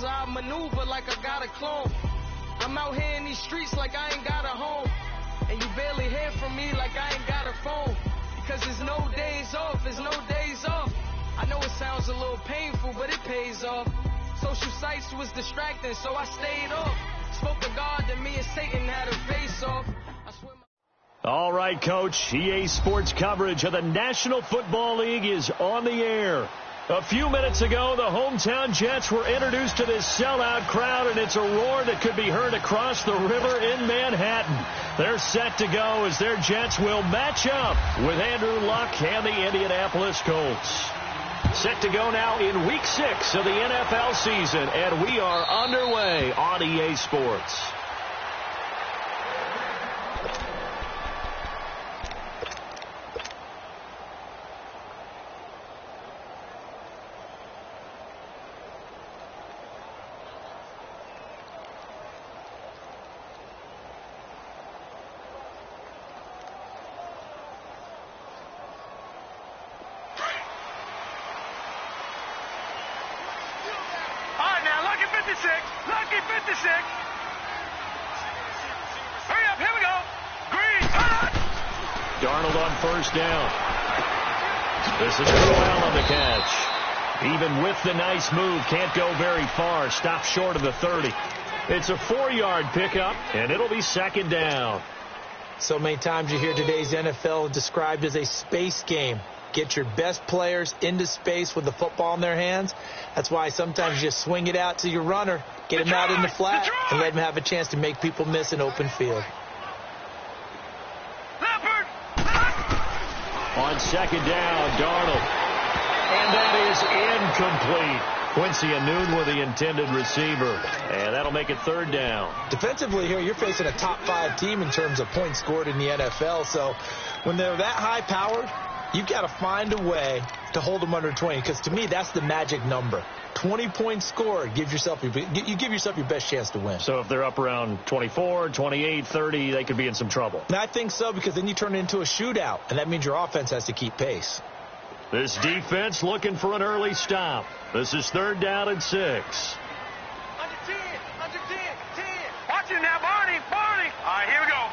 so I maneuver like I got a clone. I'm out here in these streets like I ain't got a home. And you barely hear from me like I ain't got a phone. Because there's no days off, there's no days off. I know it sounds a little painful, but it pays off. Social sites was distracting, so I stayed off. Spoke to God that me and Satan had a face off. All right, Coach. EA Sports coverage of the National Football League is on the air. A few minutes ago, the hometown Jets were introduced to this sellout crowd, and it's a roar that could be heard across the river in Manhattan. They're set to go as their Jets will match up with Andrew Luck and the Indianapolis Colts. Set to go now in Week 6 of the NFL season, and we are underway on EA Sports. Lucky 56. Hurry up, here we go. Green, Darnold on first down. This is Crowell on the catch. Even with the nice move, can't go very far. Stops short of the 30. It's a 4-yard pickup, and it'll be second down. So many times you hear today's NFL described as a space game. Get your best players into space with the football in their hands. That's why sometimes you just swing it out to your runner, get him out in the flat, and let him have a chance to make people miss an open field. On second down, Darnold. And that is incomplete. Quincy Anoon with the intended receiver. And that'll make it third down. Defensively here, you're facing a top-5 team in terms of points scored in the NFL. So when they're that high-powered, you've got to find a way to hold them under 20, because to me, that's the magic number. 20 points scored, you give yourself your best chance to win. So if they're up around 24, 28, 30, they could be in some trouble. And I think so, because then you turn it into a shootout, and that means your offense has to keep pace. This defense looking for an early stop. This is third down and 6. Under 10, 10. Watch it now, Barney. All right, here we go.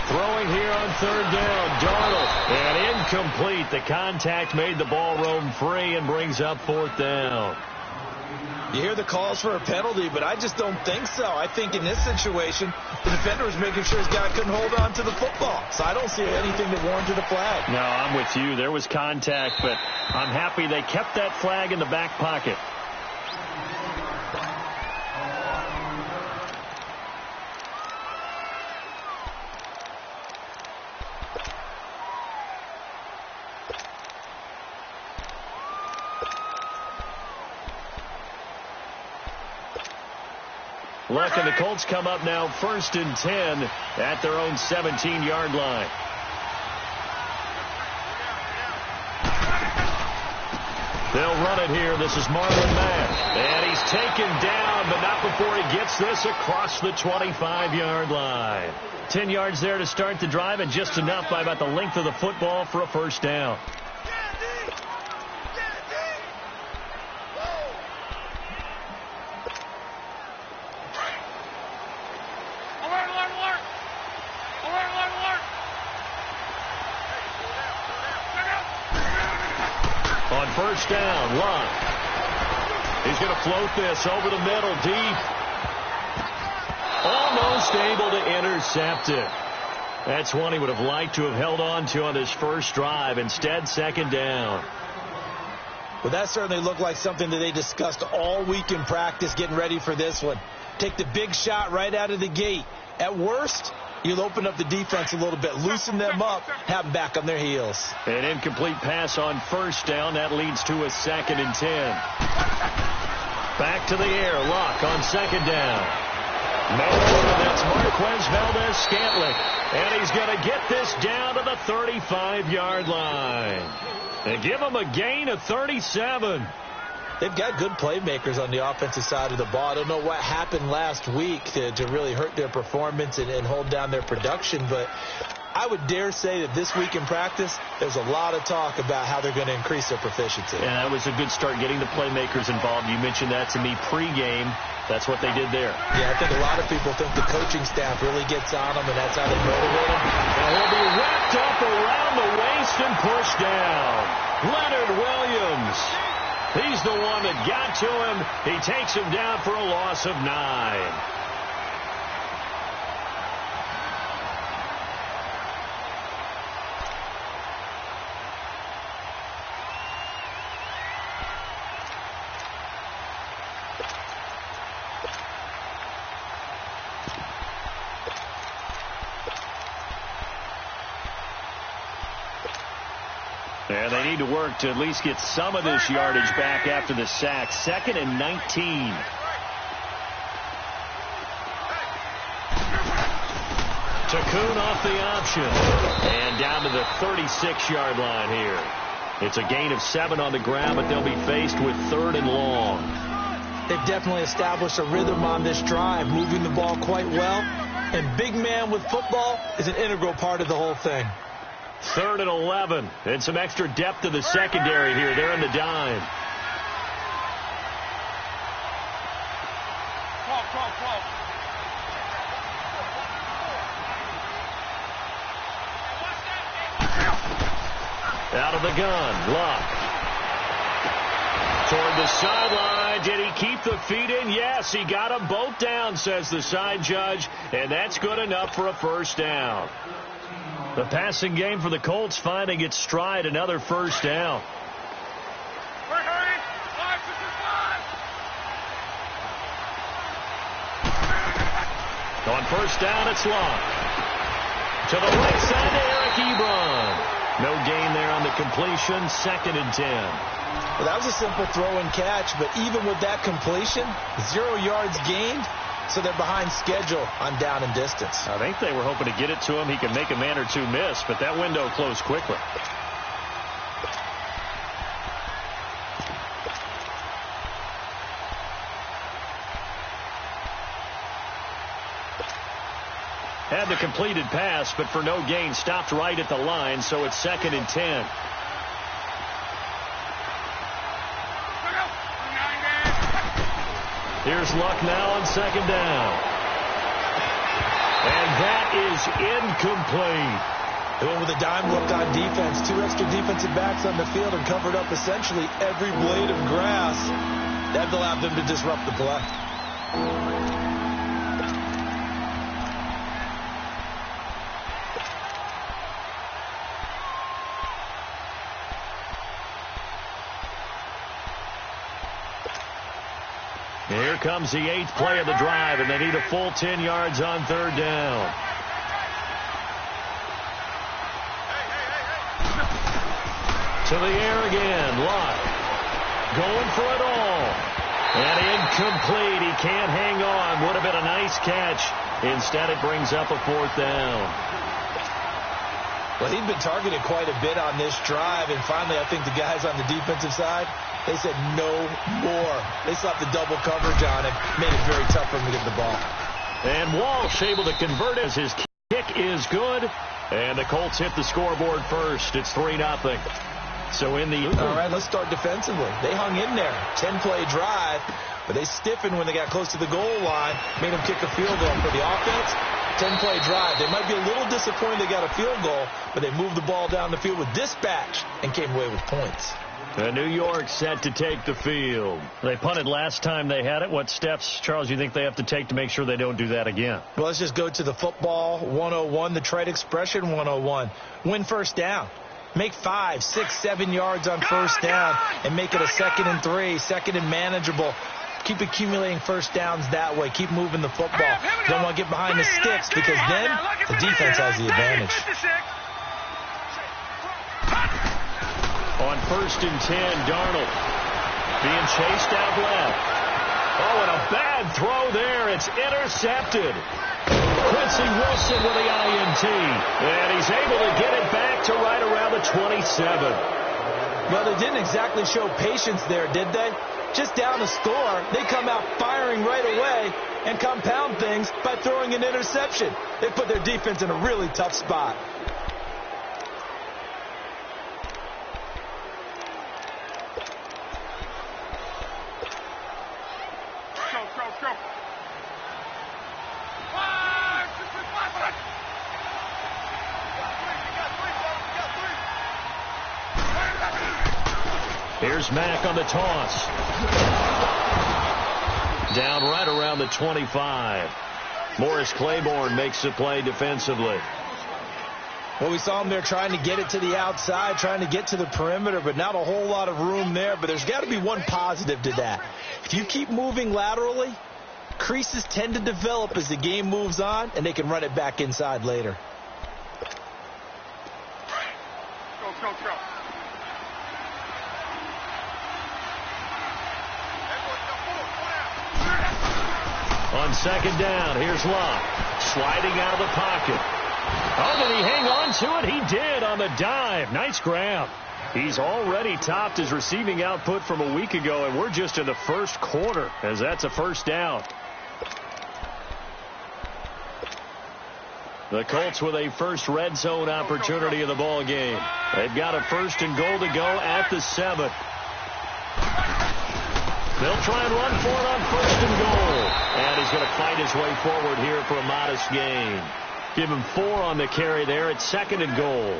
Throwing here on third down, Darnold. And incomplete. The contact made the ball roam free and brings up fourth down. You hear the calls for a penalty, but I just don't think so. I think in this situation, the defender was making sure his guy couldn't hold on to the football. So I don't see anything that warranted a flag. No, I'm with you. There was contact, but I'm happy they kept that flag in the back pocket. Luck and the Colts come up now first and 10 at their own 17-yard line. They'll run it here. This is Marlon Mack. And he's taken down, but not before he gets this across the 25-yard line. 10 yards there to start the drive, and just enough by about the length of the football for a first down. First down, Luck. He's going to float this over the middle, deep. Almost able to intercept it. That's one he would have liked to have held on to on his first drive. Instead, second down. Well, that certainly looked like something that they discussed all week in practice getting ready for this one. Take the big shot right out of the gate. At worst, you'll open up the defense a little bit, loosen them up, have them back on their heels. An incomplete pass on first down. That leads to a second and 10. Back to the air. Luck on second down. That's Marquez Valdez-Scantling. And he's going to get this down to the 35-yard line. And give him a gain of 37. They've got good playmakers on the offensive side of the ball. I don't know what happened last week to really hurt their performance and hold down their production, but I would dare say that this week in practice, there's a lot of talk about how they're going to increase their proficiency. And that was a good start, getting the playmakers involved. You mentioned that to me pregame. That's what they did there. Yeah, I think a lot of people think the coaching staff really gets on them, and that's how they motivate them. And he'll be wrapped up around the waist and pushed down. Leonard Williams. He's the one that got to him. He takes him down for a loss of 9. And they need to work to at least get some of this yardage back after the sack. 2nd and 19. Takun off the option. And down to the 36-yard line here. It's a gain of 7 on the ground, but they'll be faced with 3rd and long. They've definitely established a rhythm on this drive, moving the ball quite well. And big man with football is an integral part of the whole thing. 3rd and 11. And some extra depth to the secondary here. They're in the dime. Out of the gun. Luck. Toward the sideline. Did he keep the feet in? Yes, he got them both down, says the side judge. And that's good enough for a first down. The passing game for the Colts finding its stride, another first down. On first down, it's Luck. To the right side to Eric Ebron. No gain there on the completion, 2nd and 10. Well, that was a simple throw and catch, but even with that completion, 0 yards gained. So they're behind schedule on down and distance. I think they were hoping to get it to him. He could make a man or two miss, but that window closed quickly. Had the completed pass, but for no gain, stopped right at the line, so it's 2nd and 10. Here's Luck now on 2nd down. And that is incomplete. They went with a dime look on defense. 2 extra defensive backs on the field and covered up essentially every blade of grass. That allowed them to disrupt the play. Here comes the 8th play of the drive, and they need a full 10 yards on 3rd down. To the air again. Luck going for it all. And incomplete. He can't hang on. Would have been a nice catch. Instead, it brings up a 4th down. Well, he'd been targeted quite a bit on this drive, and finally I think the guys on the defensive side, they said no more. They slapped the double coverage on him, made it very tough for him to get the ball. And Walsh able to convert as his kick is good. And the Colts hit the scoreboard first. It's 3-0. So in the... All right, let's start defensively. They hung in there. 10-play drive, but they stiffened when they got close to the goal line, made them kick a field goal. For the offense, 10-play drive. They might be a little disappointed they got a field goal, but they moved the ball down the field with dispatch and came away with points. New York set to take the field. They punted last time they had it. What steps, Charles, do you think they have to take to make sure they don't do that again? Well, let's just go to the football 101, the trade expression 101. Win first down. Make 5, 6, 7 yards on first down and make it a 2nd and 3, 2nd and manageable. Keep accumulating first downs that way. Keep moving the football. You don't want to get behind the sticks because then the defense has the advantage. On 1st and 10, Darnold being chased out left. Oh, and a bad throw there. It's intercepted. Quincy Wilson with the INT. And he's able to get it back to right around the 27. Well, they didn't exactly show patience there, did they? Just down the score, they come out firing right away and compound things by throwing an interception. They put their defense in a really tough spot. Here's Mack on the toss. Down right around the 25. Morris Claiborne makes the play defensively. Well, we saw him there trying to get it to the outside, trying to get to the perimeter, but not a whole lot of room there. But there's got to be one positive to that. If you keep moving laterally, creases tend to develop as the game moves on, and they can run it back inside later. Go. On second down, here's Locke. Sliding out of the pocket. Oh, did he hang on to it? He did on the dive. Nice grab. He's already topped his receiving output from a week ago, and we're just in the first quarter, as that's a first down. The Colts with a first red zone opportunity in the ball game. They've got a 1st and goal to go at the 7. They'll try and run for it on 1st and goal. And he's going to fight his way forward here for a modest gain. Give him 4 on the carry there at 2nd and goal.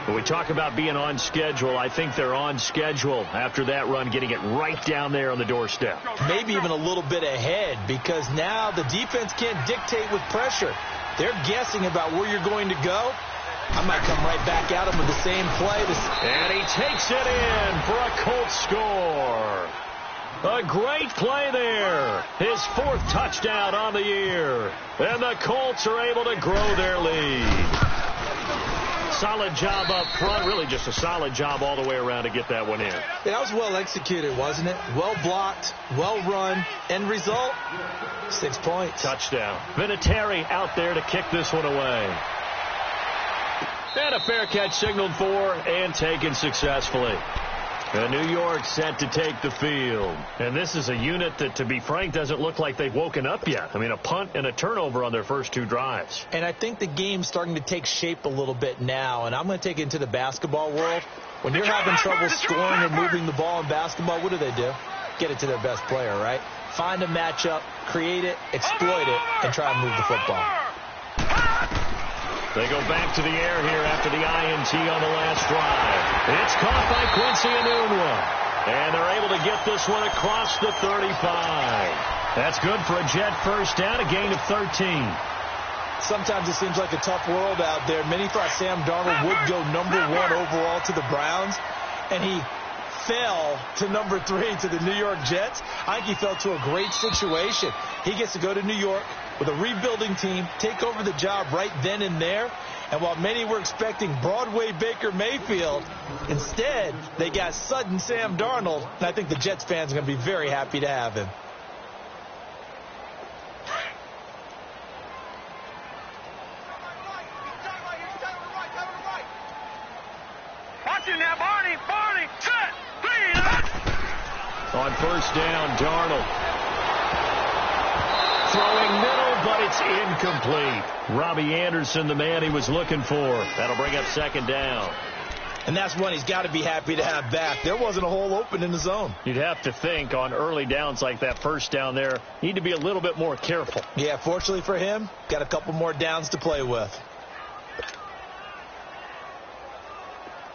When we talk about being on schedule, I think they're on schedule after that run, getting it right down there on the doorstep. Maybe even a little bit ahead, because now the defense can't dictate with pressure. They're guessing about where you're going to go. I might come right back at him with the same play. And he takes it in for a Colts score. A great play there. His 4th touchdown on the year. And the Colts are able to grow their lead. Solid job up front. Really just a solid job all the way around to get that one in. That was well executed, wasn't it? Well blocked, well run. End result, 6 points. Touchdown. Vinatieri out there to kick this one away. And a fair catch signaled for and taken successfully. And New York set to take the field. And this is a unit that, to be frank, doesn't look like they've woken up yet. I mean, a punt and a turnover on their first 2 drives. And I think the game's starting to take shape a little bit now. And I'm going to take it into the basketball world. When you're having trouble scoring or moving the ball in basketball, what do? Get it to their best player, right? Find a matchup, create it, exploit it, and try and move the football. They go back to the air here after the INT on the last drive. It's caught by Quincy Enunwa. And they're able to get this one across the 35. That's good for a Jet first down, a gain of 13. Sometimes it seems like a tough world out there. Many thought Sam Darnold would go number 1 overall to the Browns, and he fell to number 3 to the New York Jets. I think he fell to a great situation. He gets to go to New York with a rebuilding team, take over the job right then and there. And while many were expecting Broadway Baker Mayfield, instead they got sudden Sam Darnold. And I think the Jets fans are going to be very happy to have him. Watching now, Barney, set, please. On first down, Darnold. Throwing middle, but it's incomplete. Robbie Anderson, the man he was looking for. That'll bring up 2nd down. And that's one he's got to be happy to have back. There wasn't a hole open in the zone. You'd have to think on early downs like that first down there, need to be a little bit more careful. Yeah, fortunately for him, got a couple more downs to play with.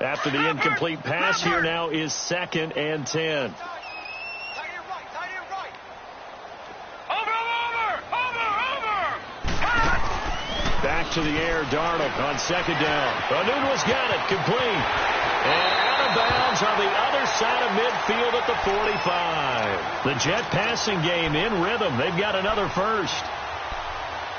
After the incomplete pass, here now is 2nd and 10. Back to the air, Darnold on 2nd down. Enunwa's got it, complete. And out of bounds on the other side of midfield at the 45. The Jet passing game in rhythm. They've got another first.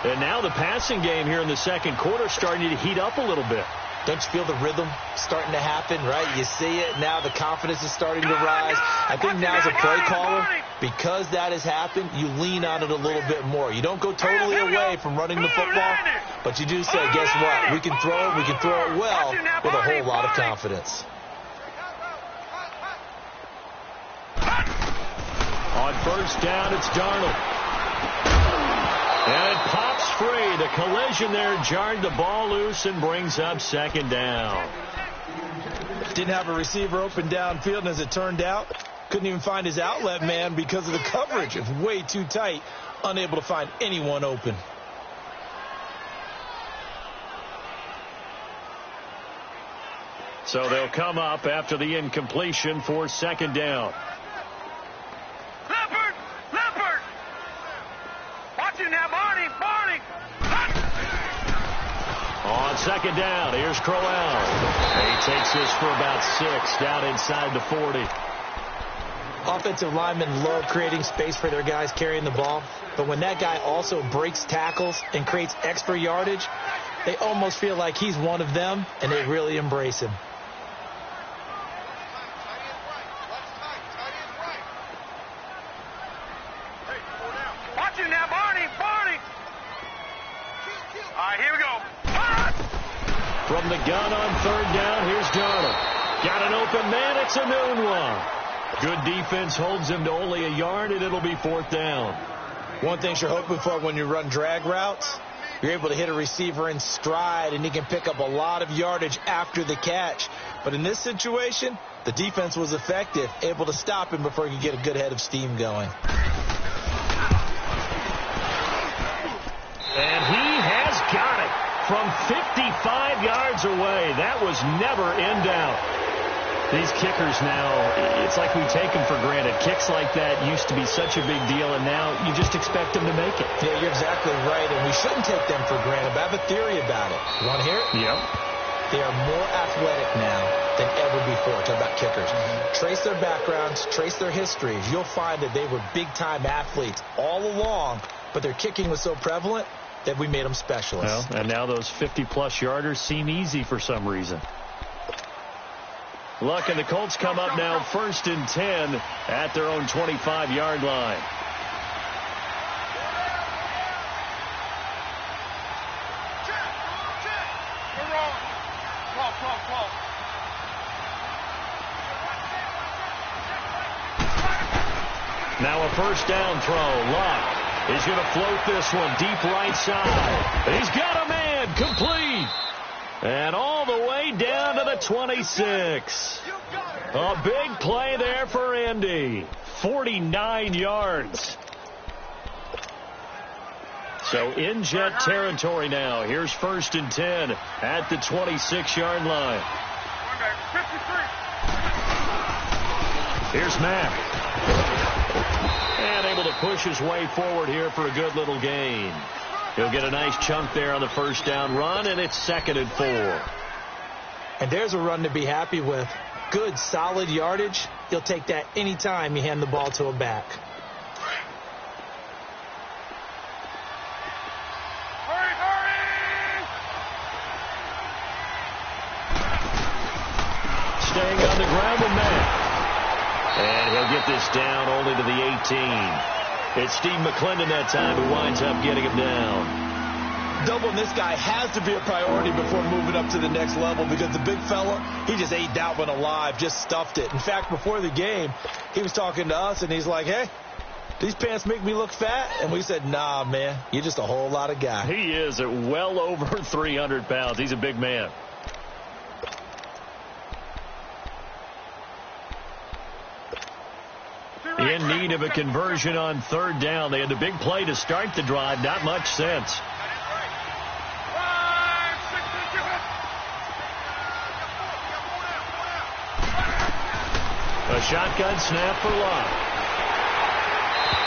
And now the passing game here in the 2nd quarter starting to heat up a little bit. Don't you feel the rhythm starting to happen, right? You see it now. The confidence is starting to rise. I think now as a play caller, because that has happened, you lean on it a little bit more. You don't go totally away from running the football, but you do say, guess what? We can throw it. We can throw it well with a whole lot of confidence. On first down, it's Darnold. And it pops free. The collision there jarred the ball loose and brings up 2nd down. Didn't have a receiver open downfield, and as it turned out, couldn't even find his outlet man because of the coverage. It's way too tight, unable to find anyone open. So they'll come up after the incompletion for second down. Leopard! Watch it now, Barney! On second down, here's Crowell. He takes this for about 6 down inside the 40. Offensive linemen love creating space for their guys carrying the ball, but when that guy also breaks tackles and creates extra yardage, they almost feel like he's one of them, and they really embrace him. Watch it now, Barney! All right, here we go. From the gun on third down, here's Darnold. Got an open man, it's a noon one. Good defense holds him to only a yard, and it'll be fourth down. One thing you're hoping for when you run drag routes, you're able to hit a receiver in stride, and he can pick up a lot of yardage after the catch. But in this situation, the defense was effective, able to stop him before he could get a good head of steam going. And he has got it from 55 yards away. That was never in doubt. These kickers now, it's like we take them for granted. Kicks like that used to be such a big deal, and now you just expect them to make it. Yeah, you're exactly right, and we shouldn't take them for granted. But I have a theory about it. You want to hear it? Yep. They are more athletic now than ever before. Talk about kickers. Trace their backgrounds, trace their histories. You'll find that they were big-time athletes all along, but their kicking was so prevalent that we made them specialists. Well, and now those 50-plus yarders seem easy for some reason. Look, and the Colts come up now 1st and 10 at their own 25-yard line. Now a first down throw. Luck is going to float this one deep right side. He's got a man. Complete. And all the way down to the 26. A big play there for Indy. 49 yards. So in Jet territory now. Here's 1st and 10 at the 26-yard line. Here's Mack. And able to push his way forward here for a good little gain. He'll get a nice chunk there on the first down run, and it's 2nd and 4. And there's a run to be happy with. Good, solid yardage. You'll take that anytime you hand the ball to a back. Staying on the ground with Mack. And he'll get this down only to the 18. It's Steve McClendon that time who winds up getting him down. Doubling this guy has to be a priority before moving up to the next level, because the big fella, he just ate that one alive, just stuffed it. In fact, before the game, he was talking to us, and he's like, hey, these pants make me look fat? And we said, nah, man, you're just a whole lot of guy. He is at well over 300 pounds. He's a big man. In need of a conversion on third down. They had the big play to start the drive. Not much sense. A shotgun snap for Luck.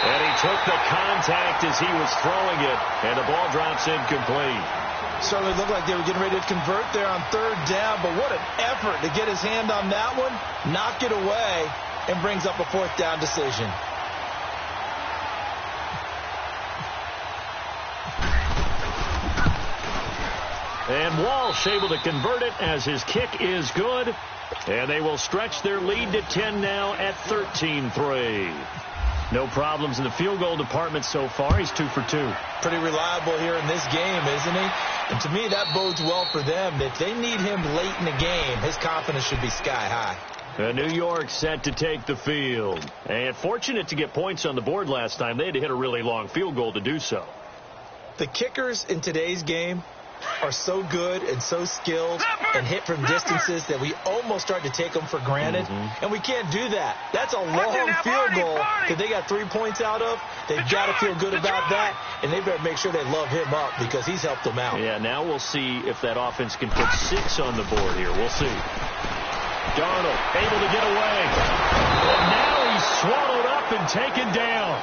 And he took the contact as he was throwing it, and the ball drops incomplete. Certainly looked like they were getting ready to convert there on third down, but what an effort to get his hand on that one, knock it away, and brings up a fourth down decision. And Walsh able to convert it as his kick is good. And they will stretch their lead to 10 now at 13-3. No problems in the field goal department so far. He's 2 for 2. Pretty reliable here in this game, isn't he? And to me, that bodes well for them. If they need him late in the game, his confidence should be sky high. New York set to take the field. And fortunate to get points on the board last time. They had to hit a really long field goal to do so. The kickers in today's game are so good and so skilled and hit from distances that we almost start to take them for granted. And we can't do that. That's a long field goal that they got 3 points out of. They've got to feel good about that, and they better make sure they love him up because he's helped them out. Yeah, now we'll see if that offense can put 6 on the board here. We'll see. Darnold able to get away. And now he's swallowed up and taken down.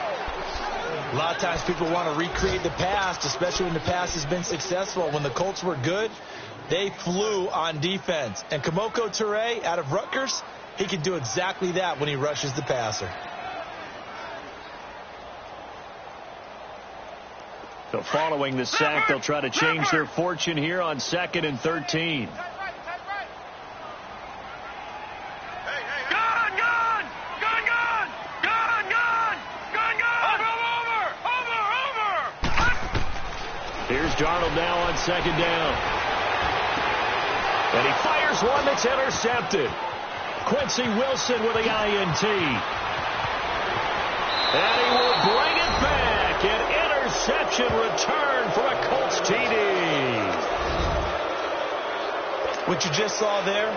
A lot of times people want to recreate the past, especially when the past has been successful. When the Colts were good, they flew on defense. And Kemoko Toure out of Rutgers, he can do exactly that when he rushes the passer. So following the sack, they'll try to change their fortune here on 2nd and 13. Here's Darnold now on 2nd down. And he fires one that's intercepted. Quincy Wilson with the INT. And he will bring it back. An interception return for a Colts TD. What you just saw there,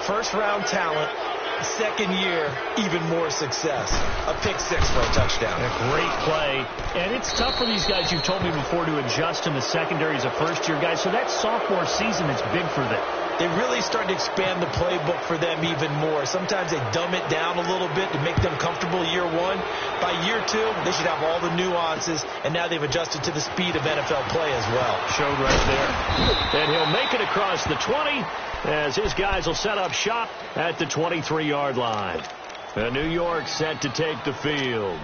first-round talent, second year, even more success. A pick six for a touchdown. A great play. And it's tough for these guys, you've told me before, to adjust in the secondary as a first-year guy. So that sophomore season is big for them. They really started to expand the playbook for them even more. Sometimes they dumb it down a little bit to make them comfortable year one. By year two, they should have all the nuances, and now they've adjusted to the speed of NFL play as well. Showed right there. And he'll make it across the 20 as his guys will set up shop at the 23-yard line. And New York set to take the field.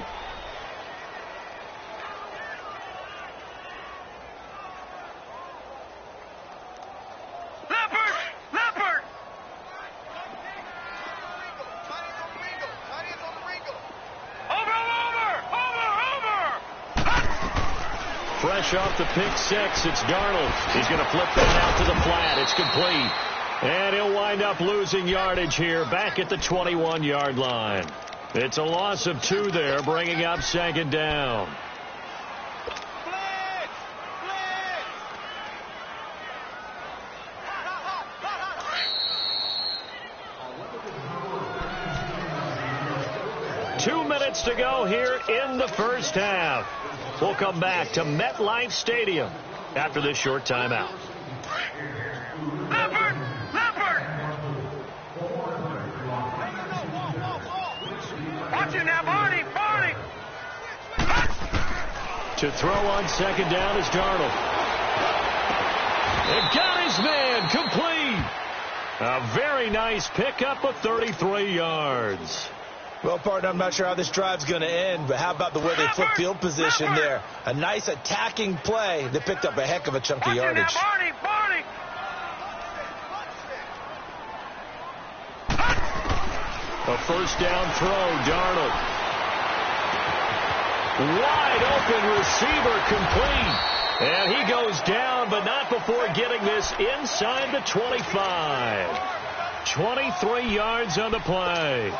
Fresh off the pick six, it's Darnold. He's going to flip that out to the flat. It's complete. And he'll wind up losing yardage here back at the 21-yard line. It's a loss of 2 there, bringing up 2nd down. Two minutes to go here in the first half. We'll come back to MetLife Stadium after this short timeout. Watch it now, Barney. To throw on 2nd down is Darnold. And got his man complete. A very nice pickup of 33 yards. Well, partner, I'm not sure how this drive's going to end, but how about the way they flip field position there? A nice attacking play that picked up a heck of a chunk of yardage. Barney. A first down throw, Darnold. Wide open receiver complete. And he goes down, but not before getting this inside the 25. 23 yards on the play.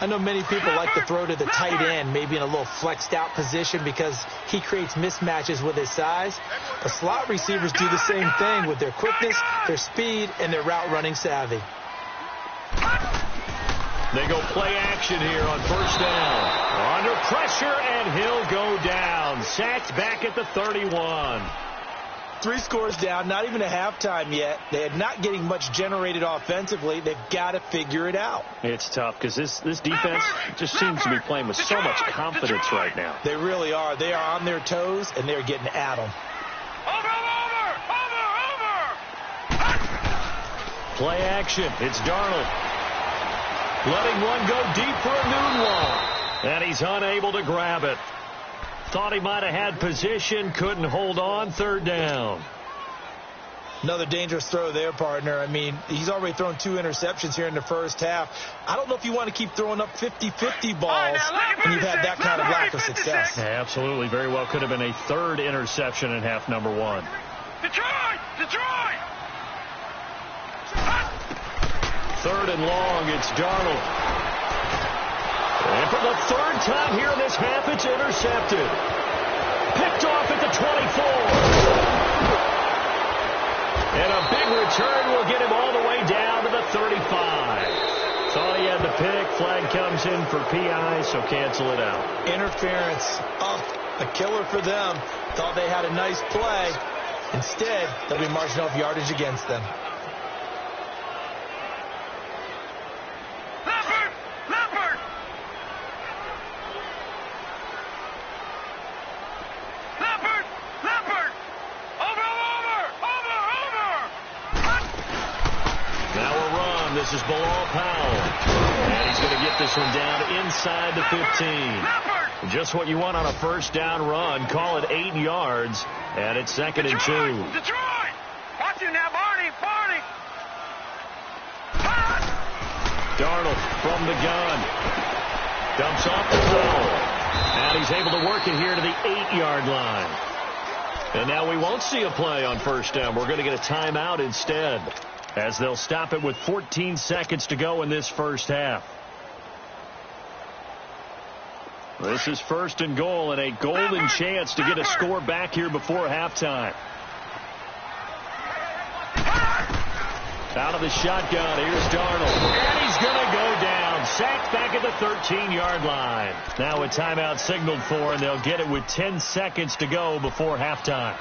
I know many people like to throw to the tight end, maybe in a little flexed out position because he creates mismatches with his size. But slot receivers do the same thing with their quickness, their speed, and their route running savvy. They go play action here on first down. Under pressure, and he'll go down. Sacked back at the 31. 3 scores down, not even a halftime yet. They are not getting much generated offensively. They've got to figure it out. It's tough because this defense just seems to be playing with so much confidence right now. They really are. They are on their toes, and they're getting at them. Play action. It's Darnold. Letting one go deep for a noon long. And he's unable to grab it. Thought he might have had position, couldn't hold on. 3rd down. Another dangerous throw there, partner. I mean, he's already thrown 2 interceptions here in the first half. I don't know if you want to keep throwing up 50-50 balls when you've had that kind of lack of success. Yeah, absolutely. Very well could have been a 3rd interception in half number 1. Detroit! 3rd and long, it's Darnold. And for the 3rd time here in this half, it's intercepted. Picked off at the 24. And a big return will get him all the way down to the 35. Thought he had the pick. Flag comes in for PI, so cancel it out. Interference. Oh, a killer for them. Thought they had a nice play. Instead, they'll be marching off yardage against them. this one down inside the 15. Just what you want on a first down run. Call it 8 yards, and it's 2nd and 2. Detroit! Watch you now, Barney! Barney! Darnold from the gun. Dumps off the throw. And he's able to work it here to the 8-yard line. And now we won't see a play on first down. We're going to get a timeout instead, as they'll stop it with 14 seconds to go in this first half. This is 1st and goal, and a golden chance to get a score back here before halftime. Out of the shotgun, here's Darnold. And he's going to go down. Sacked back at the 13-yard line. Now a timeout signaled for, and they'll get it with 10 seconds to go before halftime.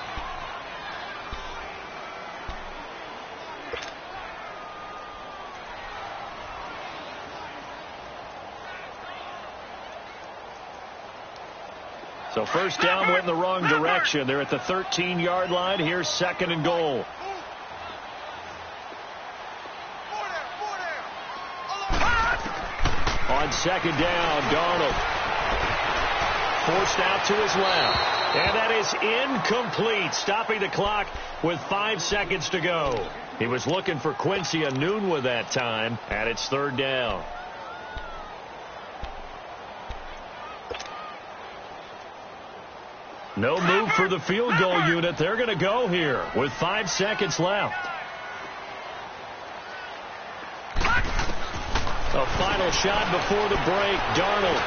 So first down went in the wrong direction. They're at the 13-yard line. Here's 2nd and goal. On 2nd down, Darnold forced out to his left. And that is incomplete, stopping the clock with 5 seconds to go. He was looking for Quincy Enunwa that time, and it's 3rd down. No move for the field goal unit. They're going to go here with 5 seconds left. A final shot before the break. Darnold.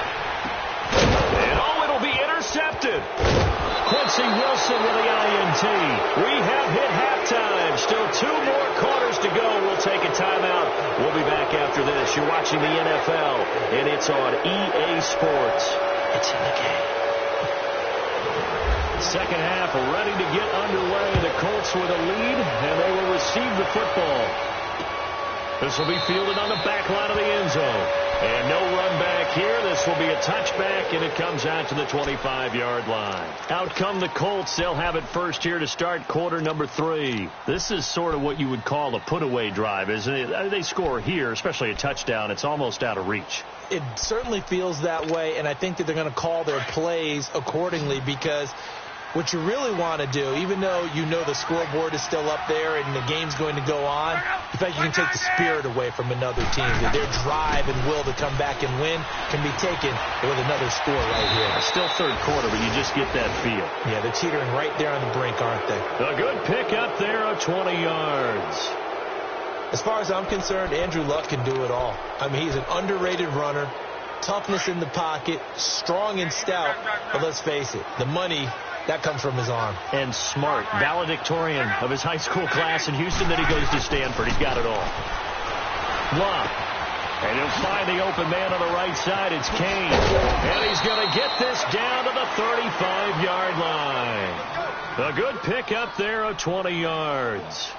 And it'll be intercepted. Quincy Wilson with the INT. We have hit halftime. Still 2 more quarters to go. We'll take a timeout. We'll be back after this. You're watching the NFL, and it's on EA Sports. It's in the game. Second half ready to get underway. The Colts with a lead, and they will receive the football. This will be fielded on the back line of the end zone. And no run back here. This will be a touchback, and it comes out to the 25-yard line. Out come the Colts. They'll have it first here to start quarter number 3. This is sort of what you would call a put-away drive, isn't it? They score here, especially a touchdown. It's almost out of reach. It certainly feels that way, and I think that they're going to call their plays accordingly, because what you really want to do, even though you know the scoreboard is still up there and the game's going to go on, in fact, you can take the spirit away from another team. That their drive and will to come back and win can be taken with another score right here. It's still 3rd quarter, but you just get that feel. Yeah, they're teetering right there on the brink, aren't they? A good pick up there of 20 yards. As far as I'm concerned, Andrew Luck can do it all. I mean, he's an underrated runner. Toughness in the pocket, strong and stout, but let's face it, the money, that comes from his arm. And smart, valedictorian of his high school class in Houston, then he goes to Stanford. He's got it all. Luck. And he'll find the open man on the right side. It's Kane. And he's going to get this down to the 35-yard line. A good pick up there of 20 yards.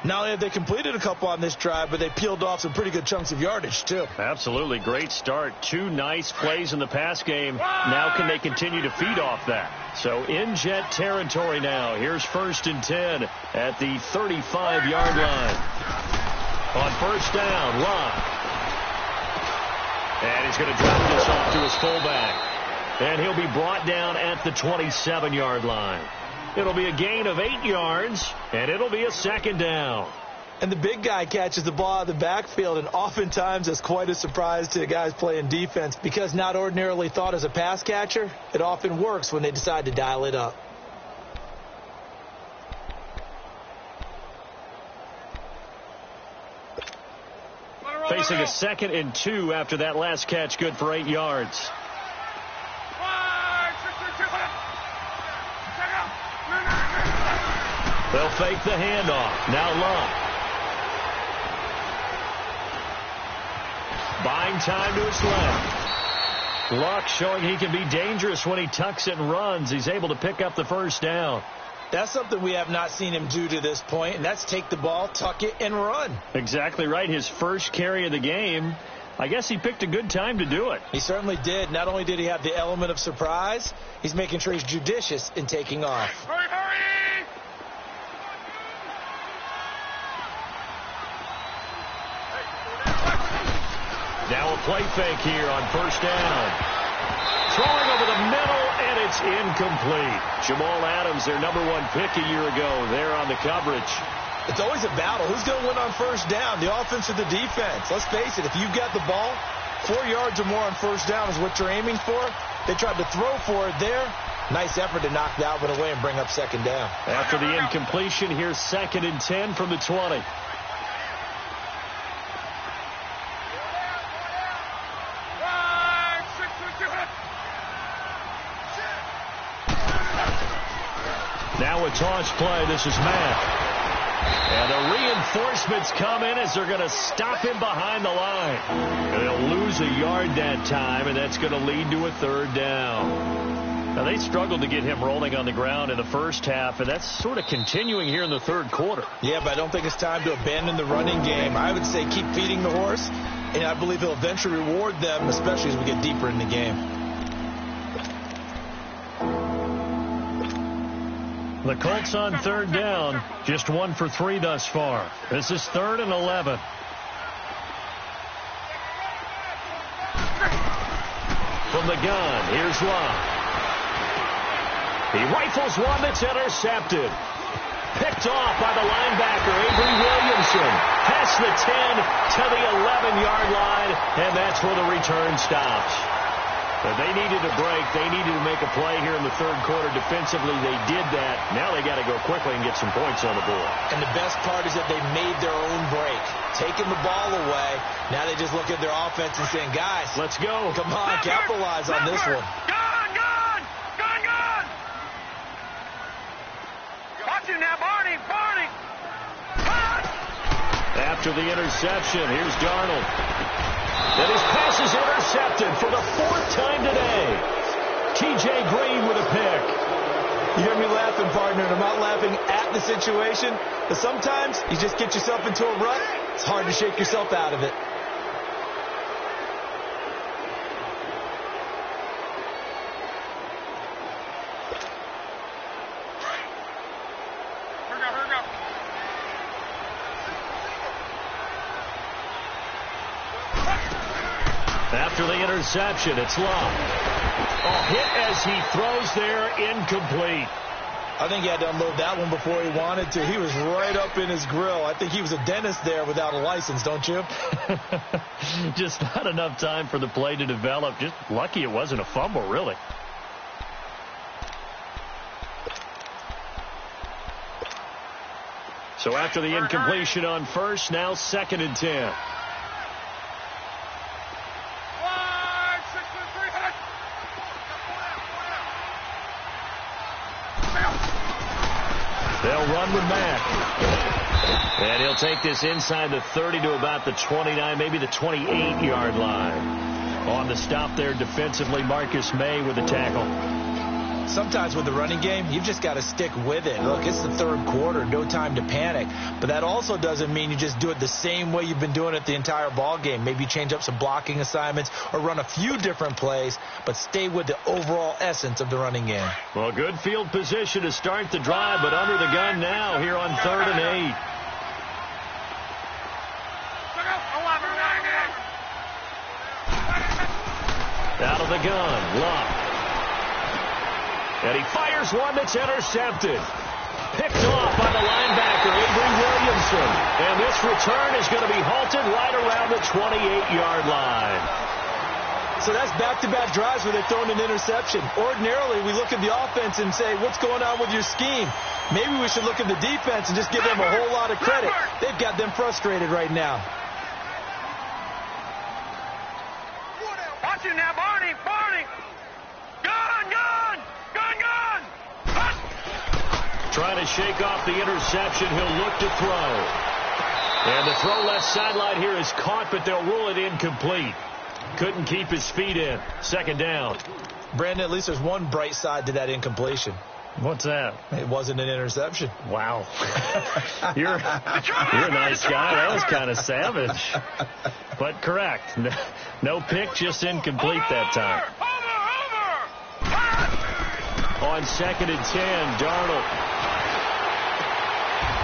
Not only have they completed a couple on this drive, but they peeled off some pretty good chunks of yardage, too. Absolutely. Great start. 2 nice plays in the pass game. Now can they continue to feed off that? So in Jet territory now. Here's 1st and 10 at the 35-yard line. On first down, Luck. And he's going to drop this off to his fullback. And he'll be brought down at the 27-yard line. It'll be a gain of 8 yards, and it'll be a 2nd down. And the big guy catches the ball out of the backfield, and oftentimes that's quite a surprise to the guys playing defense, because not ordinarily thought as a pass catcher, it often works when they decide to dial it up. Facing a 2nd and 2 after that last catch, good for 8 yards. They'll fake the handoff. Now Luck. Buying time to his left. Luck showing he can be dangerous when he tucks it and runs. He's able to pick up the first down. That's something we have not seen him do to this point, and that's take the ball, tuck it, and run. Exactly right. His first carry of the game. I guess he picked a good time to do it. He certainly did. Not only did he have the element of surprise, he's making sure he's judicious in taking off. Hurry, hurry! Now a play fake here on first down. Throwing over the middle, and it's incomplete. Jamal Adams, their #1 pick a year ago, there on the coverage. It's always a battle. Who's going to win on first down, the offense or the defense? Let's face it, if you've got the ball, 4 yards or more on first down is what you're aiming for. They tried to throw for it there. Nice effort to knock that one away and bring up second down. After the incompletion, here's 2nd and 10 from the 20. Now a toss play. This is Matt. And the reinforcements come in as they're going to stop him behind the line. And they'll lose a yard that time, and that's going to lead to a 3rd down. Now, they struggled to get him rolling on the ground in the first half, and that's sort of continuing here in the 3rd quarter. Yeah, but I don't think it's time to abandon the running game. I would say keep feeding the horse, and I believe he'll eventually reward them, especially as we get deeper in the game. The Colts on 3rd down, just 1 for 3 thus far. This is 3rd and 11. From the gun, here's Locke. He rifles one that's intercepted. Picked off by the linebacker, Avery Williamson. Past the 10 to the 11-yard line, and that's where the return stops. But they needed a break. They needed to make a play here in the 3rd quarter. Defensively, they did that. Now they got to go quickly and get some points on the board. And the best part is that they made their own break. Taking the ball away. Now they just look at their offense and saying, guys, let's go. Come on, capitalize on this one. Gone! Watch him now, Barney! After the interception, here's Darnold. And his pass is intercepted for the 4th time today. T.J. Green with a pick. You hear me laughing, partner, and I'm not laughing at the situation. But sometimes you just get yourself into a rut. It's hard to shake yourself out of it. After the interception, it's Locke. Hit as he throws there, incomplete. I think he had to unload that one before he wanted to. He was right up in his grill. I think he was a dentist there without a license, don't you? Just not enough time for the play to develop. Just lucky it wasn't a fumble, really. So after the incompletion on first, now 2nd and 10. They'll run with Mack. And he'll take this inside the 30 to about the 29, maybe the 28-yard line. On the stop there defensively, Marcus May with the tackle. Sometimes with the running game, you've just got to stick with it. Look, it's the 3rd quarter, no time to panic. But that also doesn't mean you just do it the same way you've been doing it the entire ball game. Maybe change up some blocking assignments or run a few different plays, but stay with the overall essence of the running game. Well, good field position to start the drive, but under the gun now here on 3rd and 8. Out of the gun, Locke. And he fires one that's intercepted. Picked off by the linebacker, Avery Williamson. And this return is going to be halted right around the 28-yard line. So that's back-to-back drives where they've thrown an interception. Ordinarily, we look at the offense and say, what's going on with your scheme? Maybe we should look at the defense and just give them a whole lot of credit. They've got them frustrated right now. Watch him now, Barney! Trying to shake off the interception. He'll look to throw. And the throw left sideline here is caught, but they'll rule it incomplete. Couldn't keep his feet in. 2nd down. Brandon, at least there's one bright side to that incompletion. What's that? It wasn't an interception. Wow. You're a nice guy. That was kind of savage. But correct. No pick, just incomplete that time. On 2nd and 10, Darnold.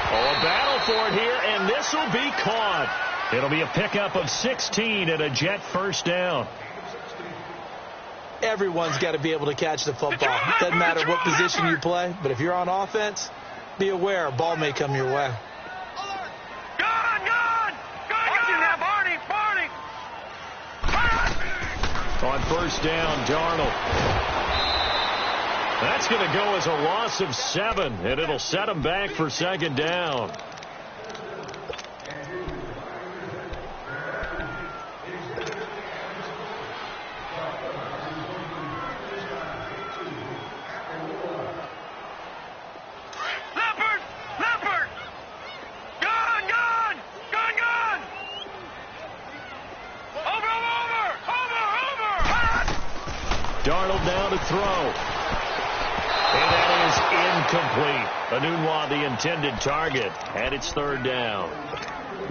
A battle for it here, and this will be caught. It'll be a pickup of 16 and a Jet first down. Everyone's got to be able to catch the football. Doesn't matter what position you play, but if you're on offense, be aware a ball may come your way. On first down, Darnold. That's going to go as a loss of 7, and it'll set him back for second down. Darnold now to throw. And that is incomplete. Anunwa, the intended target, and it's third down.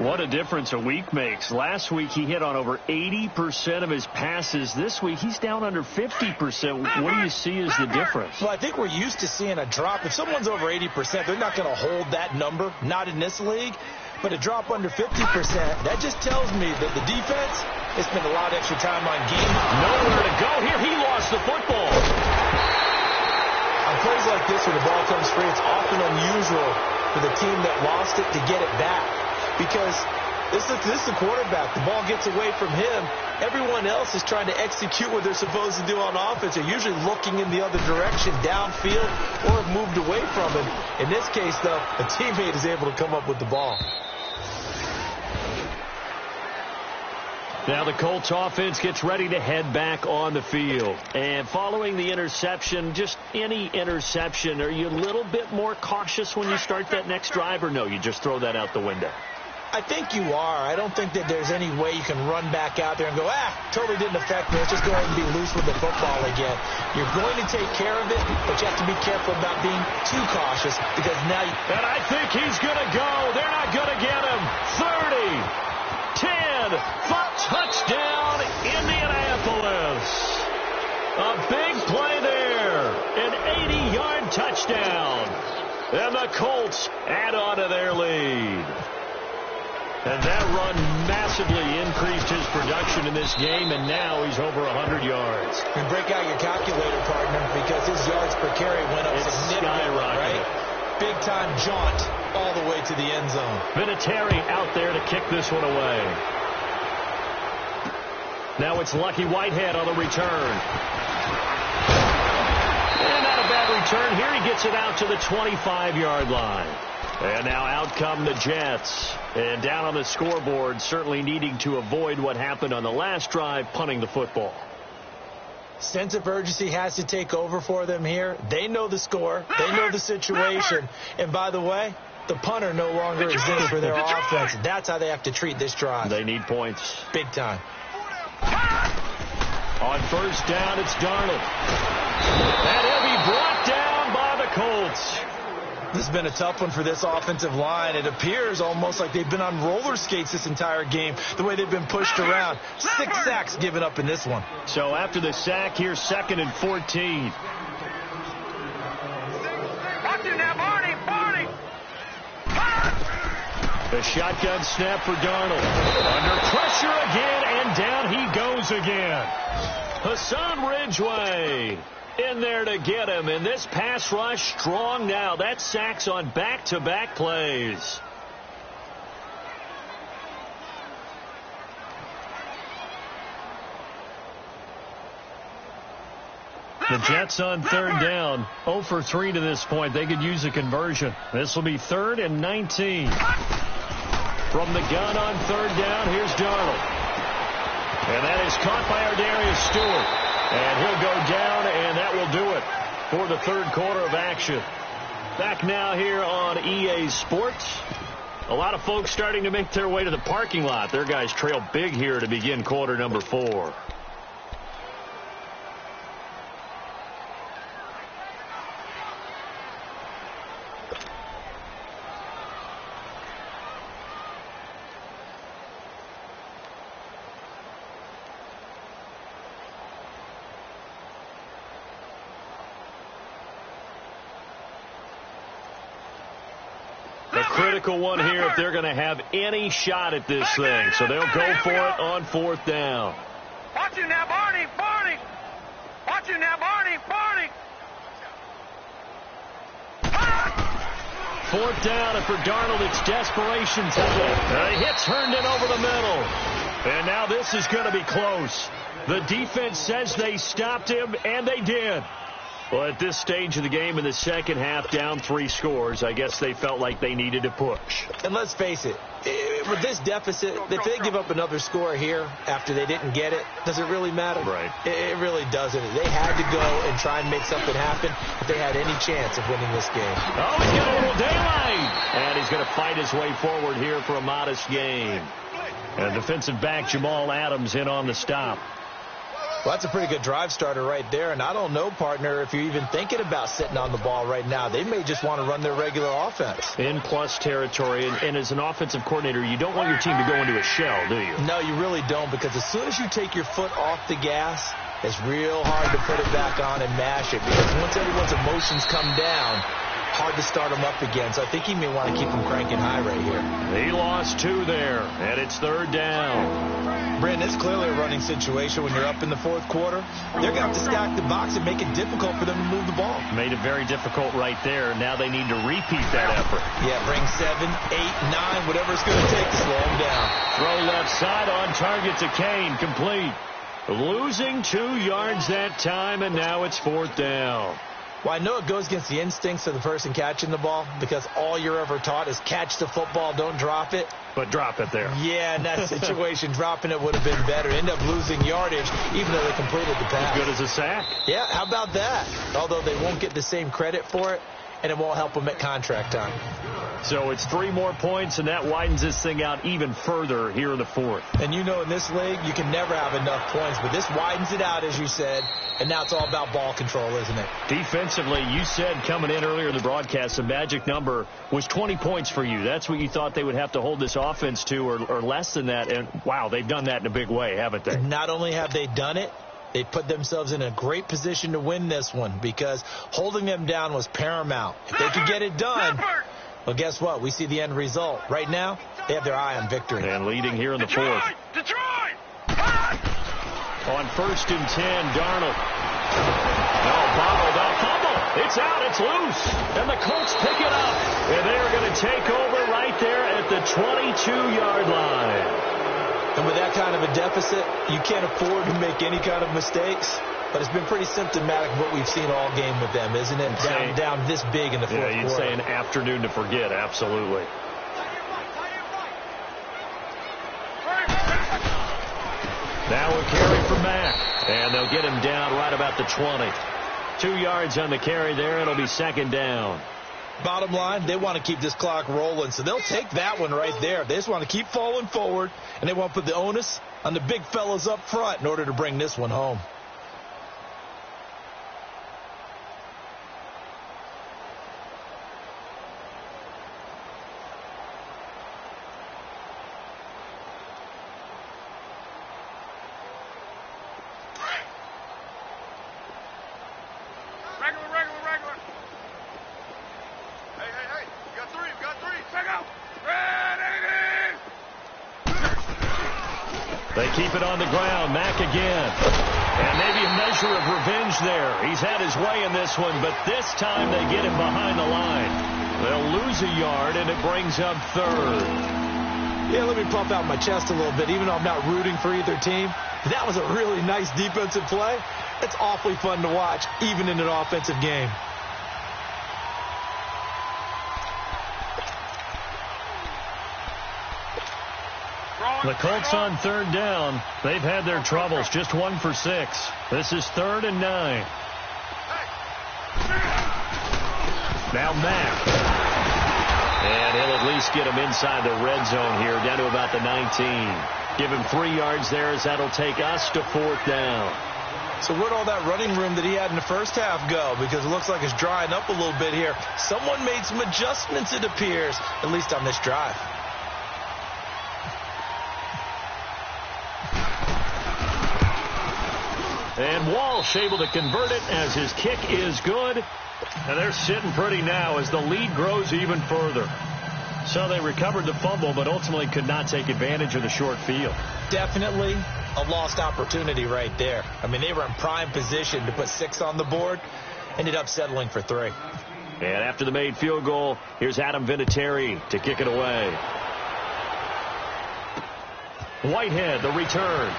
What a difference a week makes. Last week he hit on over 80% of his passes. This week he's down under 50%. What do you see as the difference? Well, I think we're used to seeing a drop. If someone's over 80%, they're not going to hold that number. Not in this league. But a drop under 50%, that just tells me that the defense has spent a lot of extra time on game. Nowhere to go here. He lost the football. On plays like this where the ball comes free, it's often unusual for the team that lost it to get it back. Because this is the quarterback. The ball gets away from him. Everyone else is trying to execute what they're supposed to do on offense. They're usually looking in the other direction, downfield, or have moved away from him. In this case, though, a teammate is able to come up with the ball. Now the Colts offense gets ready to head back on the field. And following the interception, just any interception, are you a little bit more cautious when you start that next drive, or no, you just throw that out the window? I think you are. I don't think that there's any way you can run back out there and go, totally didn't affect me. Let's just go ahead and be loose with the football again. You're going to take care of it, but you have to be careful about being too cautious because now you... And I think he's going to go. They're not going to get him. 30. 10, touchdown, Indianapolis. A big play there, an 80-yard touchdown. And the Colts add on to their lead. And that run massively increased his production in this game, and now he's over 100 yards. And break out your calculator, partner, because his yards per carry went up significantly, right? Big-time jaunt all the way to the end zone. Vinatieri out there to kick this one away. Now it's Lucky Whitehead on the return. And not a bad return. Here he gets it out to the 25-yard line. And now out come the Jets. And down on the scoreboard, certainly needing to avoid what happened on the last drive, punting the football. Sense of urgency has to take over for them here. They know the score. They know the situation. And by the way, the punter no longer exists for their offense. That's how they have to treat this drive. They need points. Big time. On first down, it's Darnold. And he'll be brought down by the Colts. This has been a tough one for this offensive line. It appears almost like they've been on roller skates this entire game, the way they've been pushed around. 6 sacks given up in this one. So after the sack, here's 2nd and 14. The shotgun snap for Darnold. Under pressure again, and down he goes again. Hassan Ridgeway in there to get him, and this pass rush strong now. That's sacks on back-to-back plays. The Jets on third down, 0 for 3 to this point. They could use a conversion. This will be 3rd and 19. From the gun on third down, here's Darnold. And that is caught by Ardarius Stewart. And he'll go down, and that will do it for the third quarter of action. Back now here on EA Sports. A lot of folks starting to make their way to the parking lot. Their guys trail big here to begin quarter number 4. critical one here if they're going to have any shot at this thing. So they'll go for it on 4th down. Watch you now, Barney. Barney. Watch you now, Barney. Barney. 4th down, and for Darnold, it's desperation time. He hits Herndon over the middle. And now this is going to be close. The defense says they stopped him, and they did. Well, at this stage of the game in the second half, down 3 scores, I guess they felt like they needed to push. And let's face it, with this deficit, if they give up another score here after they didn't get it, does it really matter? Right. It really doesn't. They had to go and try and make something happen if they had any chance of winning this game. Oh, he's got a little daylight. And he's going to fight his way forward here for a modest gain. And defensive back Jamal Adams in on the stop. Well, that's a pretty good drive starter right there. And I don't know, partner, if you're even thinking about sitting on the ball right now. They may just want to run their regular offense. In plus territory. And as an offensive coordinator, you don't want your team to go into a shell, do you? No, you really don't, because as soon as you take your foot off the gas, it's real hard to put it back on and mash it. Because once everyone's emotions come down, hard to start them up again. So I think he may want to keep them cranking high right here. He lost 2 there, and it's 3rd down. Brandon, it's clearly a running situation when you're up in the 4th quarter. They're going to have to stack the box and make it difficult for them to move the ball. Made it very difficult right there. Now they need to repeat that effort. Yeah, bring 7, 8, 9, whatever it's going to take to slow them down. Throw left side on target to Kane. Complete. Losing 2 yards that time, and now it's 4th down. Well, I know it goes against the instincts of the person catching the ball, because all you're ever taught is catch the football, don't drop it. But drop it there. Yeah, in that situation, dropping it would have been better. End up losing yardage, even though they completed the pass. As good as a sack. Yeah, how about that? Although they won't get the same credit for it, and it won't help them at contract time. So it's 3 more points, and that widens this thing out even further here in the 4th. And you know, in this league, you can never have enough points, but this widens it out, as you said, and now it's all about ball control, isn't it? Defensively, you said coming in earlier in the broadcast, the magic number was 20 points for you. That's what you thought they would have to hold this offense to, or less than that, and wow, they've done that in a big way, haven't they? And not only have they done it, they put themselves in a great position to win this one, because holding them down was paramount. If they could get it done, well, guess what? We see the end result. Right now, they have their eye on victory. And leading here in the 4th. Detroit! On 1st and 10, Darnold. No, bobbled out. Fumble. It's out. It's loose. And the Colts pick it up. And they are going to take over right there at the 22-yard line. And with that kind of a deficit, you can't afford to make any kind of mistakes. But it's been pretty symptomatic of what we've seen all game with them, isn't it? Down this big in the 4th quarter. Yeah, you'd say an afternoon to forget. Absolutely. Now a carry for Mack. And they'll get him down right about the 20. 2 yards on the carry there. It'll be 2nd down. Bottom line, they want to keep this clock rolling, so they'll take that one right there. They just want to keep falling forward, and they want to put the onus on the big fellas up front in order to bring this one home. Regular. Hey. You got three. Check out. Ready! They keep it on the ground. Mack again. And maybe a measure of revenge there. He's had his way in this one, but this time they get him behind the line. They'll lose a yard, and it brings up 3rd. Yeah, let me pump out my chest a little bit, even though I'm not rooting for either team. That was a really nice defensive play. It's awfully fun to watch, even in an offensive game. The Colts on 3rd down. They've had their troubles. Just 1 for 6. This is 3rd and 9. Now Mack. And he'll at least get him inside the red zone here, down to about the 19. Give him 3 yards there, as that'll take us to 4th down. So where'd all that running room that he had in the first half go? Because it looks like it's drying up a little bit here. Someone made some adjustments, it appears, at least on this drive. And Walsh able to convert it as his kick is good. And they're sitting pretty now as the lead grows even further. So they recovered the fumble, but ultimately could not take advantage of the short field. Definitely a lost opportunity right there. I mean, they were in prime position to put 6 on the board. Ended up settling for 3. And after the made field goal, here's Adam Vinatieri to kick it away. Whitehead, the return.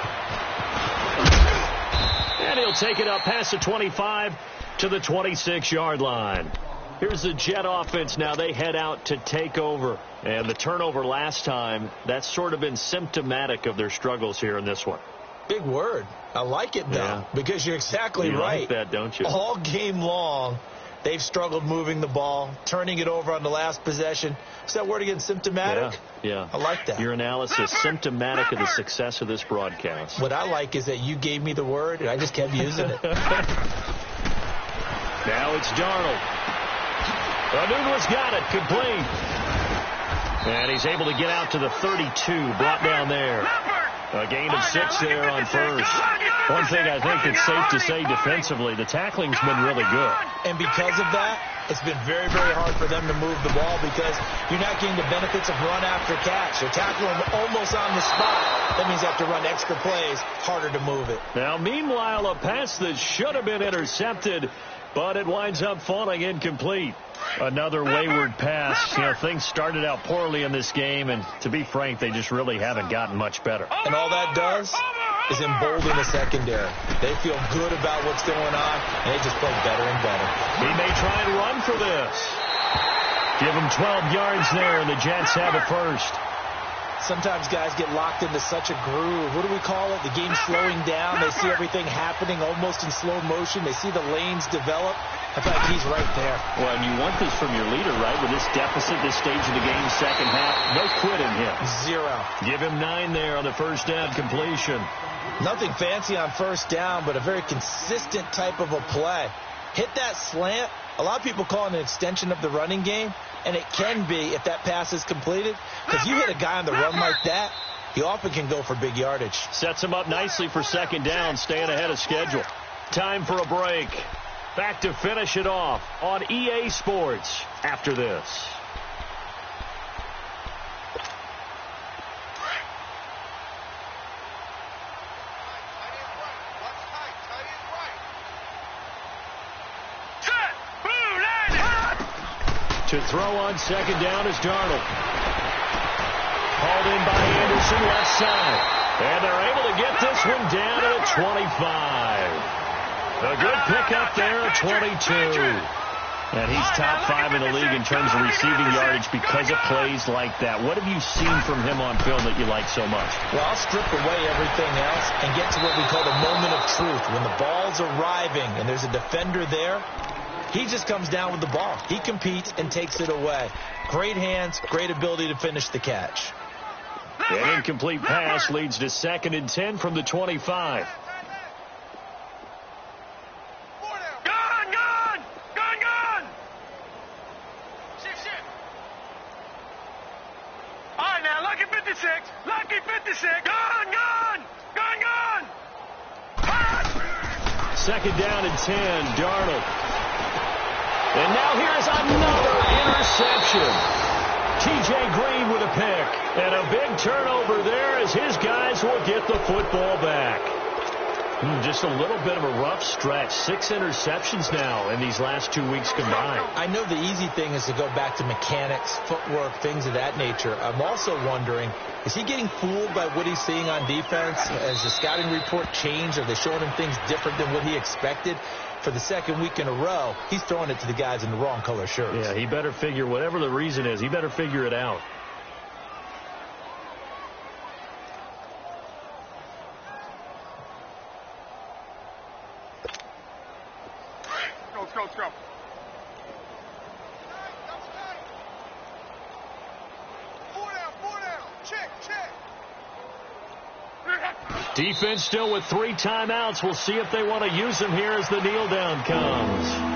And he'll take it up past the 25 to the 26-yard line. Here's the Jet offense now. They head out to take over. And the turnover last time, that's sort of been symptomatic of their struggles here in this one. Big word. I like it, though, yeah. Because you're exactly you right. Like that, don't you? All game long, they've struggled moving the ball, turning it over on the last possession. Is that word again, symptomatic? Yeah. I like that. Your analysis, symptomatic of the success of this broadcast. What I like is that you gave me the word, and I just kept using it. Now it's Darnold. Anunua's got it, complete. And he's able to get out to the 32, brought down there. A gain of 6 there on first. One thing I think it's safe to say defensively, the tackling's been really good. And because of that, it's been very, very hard for them to move the ball because you're not getting the benefits of run after catch. You're tackling them almost on the spot. That means you have to run extra plays, harder to move it. Now, meanwhile, a pass that should have been intercepted, but it winds up falling incomplete. Another wayward pass. You know, things started out poorly in this game, and to be frank, they just really haven't gotten much better. And all that does is embolden the secondary. They feel good about what's going on, and they just play better and better. He may try and run for this. Give him 12 yards there, and the Jets have it first. Sometimes guys get locked into such a groove. What do we call it? The game slowing down. They see everything happening almost in slow motion. They see the lanes develop. I feel like he's right there. Well, and you want this from your leader, right? With this deficit, this stage of the game, second half, no quit in him. 0. Give him 9 there on the first down completion. Nothing fancy on first down, but a very consistent type of a play. Hit that slant. A lot of people call it an extension of the running game, and it can be if that pass is completed. Because you hit a guy on the run like that, he often can go for big yardage. Sets him up nicely for second down, staying ahead of schedule. Time for a break. Back to finish it off on EA Sports after this. To throw on second down is Darnold. Hauled in by Anderson, left side. And they're able to get this one down to the 25. A good pickup there at 22. And he's top 5 in the league in terms of receiving yardage because of plays like that. What have you seen from him on film that you like so much? Well, I'll strip away everything else and get to what we call the moment of truth. When the ball's arriving and there's a defender there, he just comes down with the ball. He competes and takes it away. Great hands, great ability to finish the catch. An incomplete pass leads to 2nd and 10 from the 25. Lucky 56. Gone. 2nd down and 10, Darnold. And now here's another interception. T.J. Green with a pick. And a big turnover there as his guys will get the football back. Just a little bit of a rough stretch. 6 interceptions now in these last 2 weeks combined. I know the easy thing is to go back to mechanics, footwork, things of that nature. I'm also wondering, is he getting fooled by what he's seeing on defense? Has the scouting report changed? Are they showing him things different than what he expected? For the 2nd week in a row, he's throwing it to the guys in the wrong color shirts. Yeah, he better figure, whatever the reason is, he better figure it out. Let's go. Four down. Check. Defense still with 3 timeouts. We'll see if they want to use them here as the kneel down comes.